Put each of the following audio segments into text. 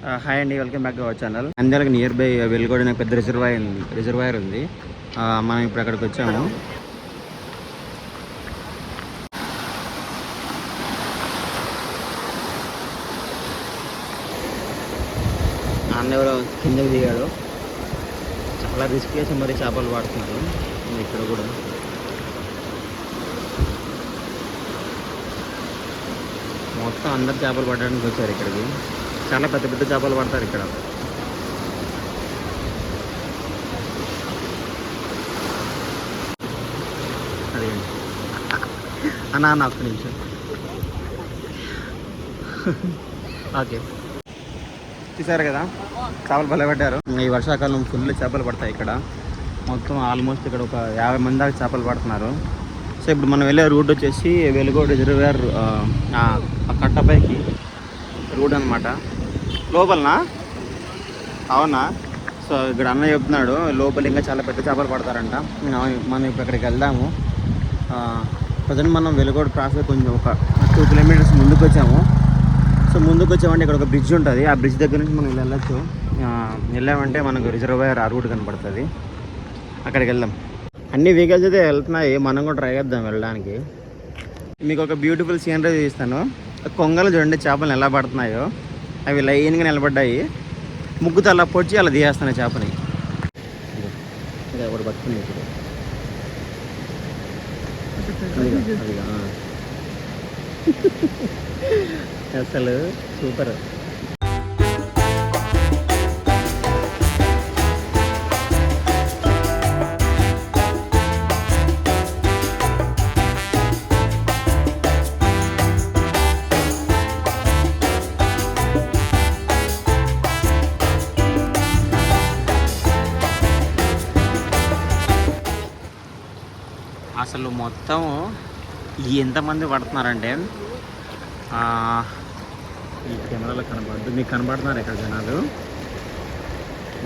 Hi అండి, welcome back to our channel. నంద్యాలకు near by Velugodu అనే పెద్ద రిజర్వాయర్ ఉంది. మనం ఇప్పుడు అక్కడికి వచ్చాము. అన్న ఎవరో కిందకి దిగాడు. చాలా రిస్క్ చేసి మరి చేపలు పడుతున్నారు ఇక్కడ కూడా. మొత్తం అందరు చేపలు పట్టడానికి వచ్చారు ఇక్కడికి. చాలా పెద్ద పెద్ద చేపలు పడతారు ఇక్కడ. అదే అన్న ఒక్క నిమిషం. ఓకే, చూసారు కదా చేపలు భలే పడ్డారు. ఈ వర్షాకాలం ఫుల్ చేపలు పడతాయి ఇక్కడ. మొత్తం ఆల్మోస్ట్ ఇక్కడ ఒక 50 మంది దాకా చేపలు పడుతున్నారు. సో ఇప్పుడు మనం వెళ్ళే రూట్ వచ్చేసి వెలుగోడ రిజర్వాయర్ ఆ కట్టపైకి రూట్ అనమాట. లోపలనా? అవునా? సో ఇక్కడ అన్న చెప్తున్నాడు లోపల ఇంకా చాలా పెద్ద చేపలు పడతారంట. మనం ఇప్పుడు అక్కడికి వెళ్దాము. ప్రజెంట్ మనం వెలుగోడ క్రాస్ కొంచెం ఒక 2 కిలోమీటర్స్ ముందుకు వచ్చాము. సో ముందుకు వచ్చామంటే ఇక్కడ ఒక బ్రిడ్జ్ ఉంటుంది. ఆ బ్రిడ్జ్ దగ్గర నుంచి మనం వెళ్ళొచ్చు. వెళ్ళామంటే మనకు రిజర్వాయర్ ఆ రూట్ కనపడుతుంది. అక్కడికి వెళ్దాం. అన్ని వెహికల్స్ అయితే వెళ్తున్నాయి, మనం కూడా ట్రై చేద్దాం వెళ్ళడానికి. మీకు ఒక బ్యూటిఫుల్ సీనరీ చూపిస్తాను. కొంగలు చూడండి చేపలు ఎలా పడుతున్నాయో. అవి లైన్గా నిలబడ్డాయి. ముగ్గుతో అలా పొడిచి అలా తీయేస్తున్నాయి చేపని. ఒకటి పట్టుకుంది ఇప్పుడు. అసలు సూపర్. అసలు మొత్తం ఎంతమంది పడుతున్నారంటే ఈ కెమెరాలో కనపడదు, మీకు కనపడుతున్నారు ఇక్కడ జనాలు.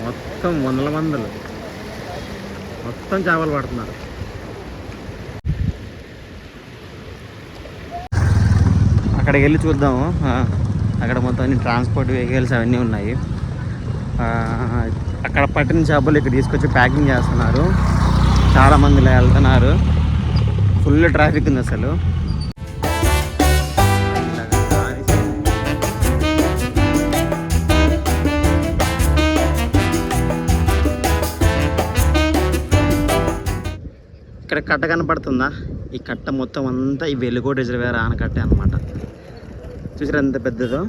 మొత్తం వందల మందులు మొత్తం చేపలు పడుతున్నారు. అక్కడికి వెళ్ళి చూద్దాము. అక్కడ మొత్తం అన్ని ట్రాన్స్పోర్ట్ వెహికల్స్ అవన్నీ ఉన్నాయి. అక్కడ పట్టిన చేపలు ఇక్కడ తీసుకొచ్చి ప్యాకింగ్ చేస్తున్నారు. చాలామంది ఇలా వెళ్తున్నారు. ఫుల్ ట్రాఫిక్ ఉంది అసలు. ఇక్కడ కట్ట కనపడుతుందా? ఈ కట్ట మొత్తం అంతా ఈ వెలుగోడ రిజర్వాయర్ ఆనకట్టే అనమాట. చూసారా ఎంత పెద్దదో?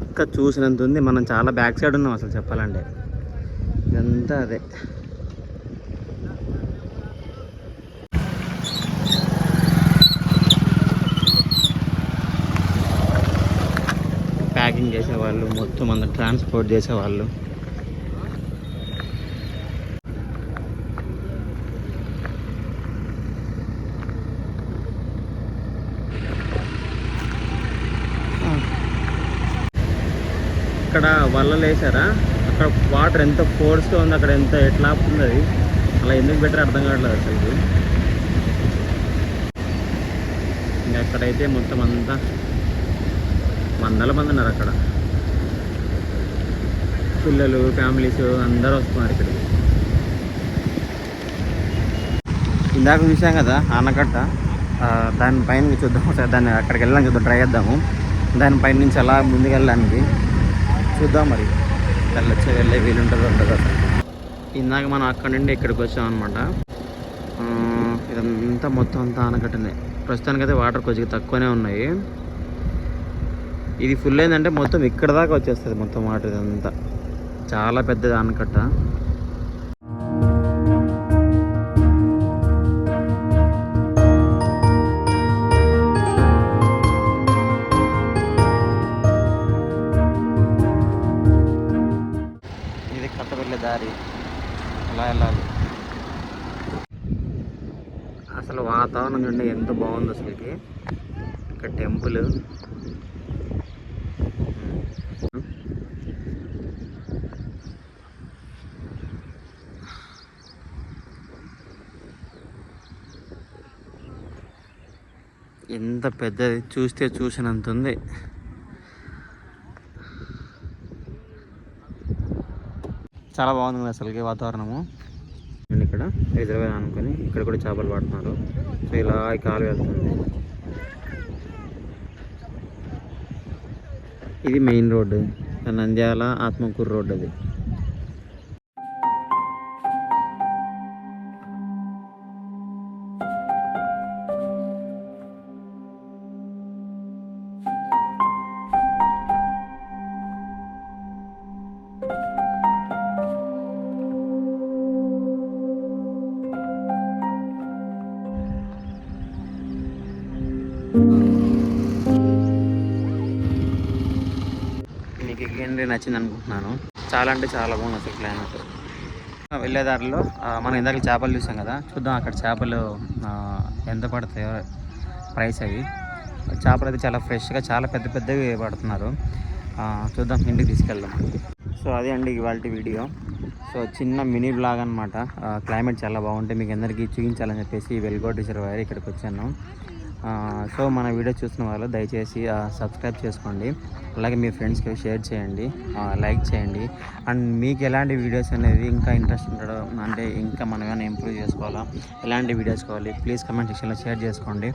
ఇంకా చూసినంత ఉంది. మనం చాలా బ్యాక్ సైడ్ ఉన్నాం అసలు చెప్పాలంటే. ఇదంతా అదే. ప్యాకింగ్ చేసేవాళ్ళు, మొత్తం అందరు ట్రాన్స్పోర్ట్ చేసేవాళ్ళు. ఇక్కడ వలలు వేసారా? అక్కడ వాటర్ ఎంత ఫోర్స్గా ఉంది, అక్కడ ఎంత ఎట్లా ఆపుతుంది అది. అలా ఎందుకు బెటర్ అర్థం కావట్లేదు అసలు. ఇంకా అక్కడైతే మొత్తం అంతా వందల మంది ఉన్నారు అక్కడ. పిల్లలు, ఫ్యామిలీస్ అందరూ వస్తున్నారు ఇక్కడికి. ఇందాక చూసాం కదా ఆనకట్ట, దానిపైన చూద్దాం ఒకసారి. దాన్ని అక్కడికి వెళ్ళాలని చూద్దాం, ట్రై చేద్దాము. దానిపైన నుంచి అలా ముందుకు వెళ్ళడానికి చూద్దాం. మరి వెళ్ళే వీలుంటుందో ఉండదు అసలు. ఇందాక మనం అక్కడ నుండి ఇక్కడికి వచ్చామన్నమాట. ఇదంతా మొత్తం అంతా ఆనకట్టనే. ప్రస్తుతానికైతే వాటర్ కొద్దిగా తక్కువనే ఉన్నాయి. ఇది ఫుల్ అయిందంటే మొత్తం ఇక్కడ దాకా వచ్చేస్తుంది మొత్తం వాటర్. ఇదంతా చాలా పెద్దది ఆనకట్ట. ఇది కట్ట వెళ్ళే దారి, అలా వెళ్ళాలి. అసలు వాతావరణం చూడండి ఎంత బాగుంది అసలుకి. ఇక్కడ టెంపుల్. ఎంత పెద్దది, చూస్తే చూసినంత ఉంది. చాలా బాగుంది అసలుకి వాతావరణము. అండ్ ఇక్కడ రిజర్వేర్ అనుకొని ఇక్కడ కూడా చేపలు పడుతున్నారు. సో ఇలా కాలు వెళ్తుంది. ఇది main road, Nandyal Atmakur road. అది మీకు ఏంటి నచ్చింది అనుకుంటున్నాను. చాలా అంటే చాలా బాగుంది అసలు క్లైమేట్. వెళ్ళేదారిలో మనం ఇందాక చేపలు చూసాం కదా, చూద్దాం అక్కడ చేపలు ఎంత పడతాయో ప్రైస్. అవి చేపలు అయితే చాలా ఫ్రెష్గా చాలా పెద్ద పెద్దవి పడుతున్నారు. చూద్దాం, ఇంటికి తీసుకెళ్దాం. సో అదే అండి ఇవాళ వీడియో. సో చిన్న మినీ బ్లాగ్ అనమాట. క్లైమేట్ చాలా బాగుంటే మీకు అందరికీ చూపించాలని చెప్పేసి వెల్గోట్ రిజర్వాయర్ ఇక్కడికి వచ్చాను. సో మన వీడియో చూస్తున్న వాళ్ళు దయచేసి సబ్స్క్రైబ్ చేసుకోండి. అలాగే మీ ఫ్రెండ్స్కి షేర్ చేయండి, లైక్ చేయండి. అండ్ మీకు ఎలాంటి వీడియోస్ అనేది ఇంకా ఇంట్రెస్ట్ ఉండడం అంటే ఇంకా మనం ఏమైనా ఇంప్రూవ్ చేసుకోవాలా, ఎలాంటి వీడియోస్ కావాలి ప్లీజ్ కమెంట్ సెక్షన్లో షేర్ చేసుకోండి.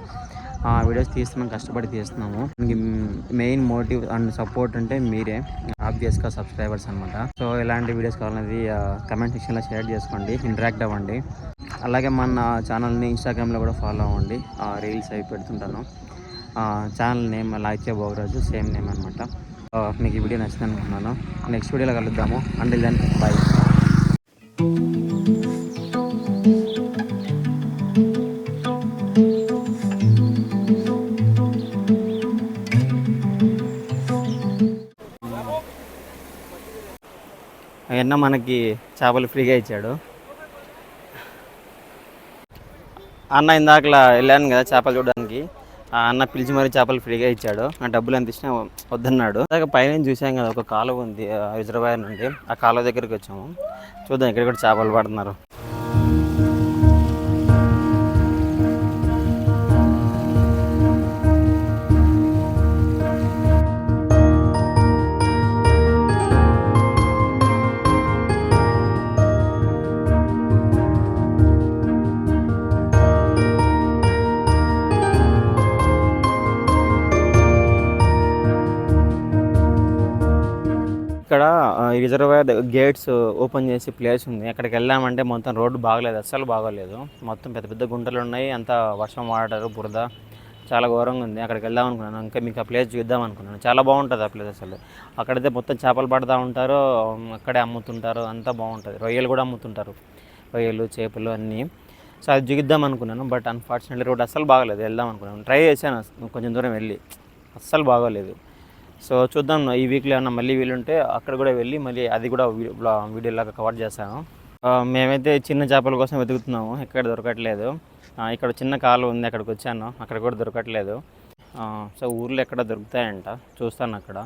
వీడియోస్ తీస్తున్నాం, కష్టపడి తీస్తున్నాము. మెయిన్ మోటివ్ అండ్ సపోర్ట్ అంటే మీరే, ఆబ్వియస్గా సబ్స్క్రైబర్స్ అనమాట. సో ఎలాంటి వీడియోస్ కావాలనేది కమెంట్ సెక్షన్లో షేర్ చేసుకోండి, ఇంటరాక్ట్ అవ్వండి. అలాగే మన ఛానల్ని ఇన్స్టాగ్రామ్లో కూడా ఫాలో అవ్వండి, రీల్స్ అవి పెడుతుంటాను. Channel name Layitya Bhogaraju, same name అనమాట. మీకు ఈ వీడియో నచ్చింది అనుకుంటున్నాను. నెక్స్ట్ వీడియోలో కలుద్దాము. Until then bye. అన్న మనకి చేపలు ఫ్రీగా ఇచ్చాడు. అన్న ఇందాకలా వెళ్ళాను కదా చేపలు చూడడానికి, అన్న పిలిచి మరీ చేపలు ఫ్రీగా ఇచ్చాడు. ఆ డబ్బులు ఎంత ఇచ్చినా వద్దన్నాడు. అలాగే పైన చూసాం కదా ఒక కాలువ ఉంది రిజర్వాయర్ నుండి, ఆ కాలువ దగ్గరికి వచ్చాము. చూద్దాం, ఇక్కడ కూడా చేపలు పడుతున్నారు. ఇక్కడ రిజర్వాయర్ గేట్స్ ఓపెన్ చేసి ప్లేస్ ఉంది, అక్కడికి వెళ్ళామంటే మొత్తం రోడ్డు బాగలేదు, అస్సలు బాగోలేదు. మొత్తం పెద్ద పెద్ద గుంటలు ఉన్నాయి, అంతా వర్షం వాడారు, బురద, చాలా ఘోరంగా ఉంది. అక్కడికి వెళ్దాం అనుకున్నాను, ఇంకా మీకు ఆ ప్లేస్ చూద్దాం అనుకున్నాను. చాలా బాగుంటుంది ఆ ప్లేస్ అసలు. అక్కడైతే మొత్తం చేపలు పడుతూ ఉంటారు, అక్కడే అమ్ముతుంటారు, అంతా బాగుంటుంది. రొయ్యలు కూడా అమ్ముతుంటారు, రొయ్యలు చేపలు అన్నీ. సో అది చూద్దాం అనుకున్నాను, బట్ అన్ఫార్చునేట్లీ రోడ్ అస్సలు బాగలేదు. వెళ్దాం అనుకున్నాను, ట్రై చేశాను కొంచెం దూరం వెళ్ళి, అస్సలు బాగోలేదు. సో చూద్దాం, ఈ వీక్లో ఏమన్నా మళ్ళీ వీలుంటే అక్కడ కూడా వెళ్ళి మళ్ళీ అది కూడా వీడియోలాగా కవర్ చేస్తాను. మేమైతే చిన్న చేపల కోసం వెతుకుతున్నాము, ఎక్కడ దొరకట్లేదు. ఇక్కడ చిన్న కాలువ ఉంది, అక్కడికి వచ్చాను, అక్కడ కూడా దొరకట్లేదు. సో ఊర్లో ఎక్కడ దొరుకుతాయంట, చూస్తాను అక్కడ.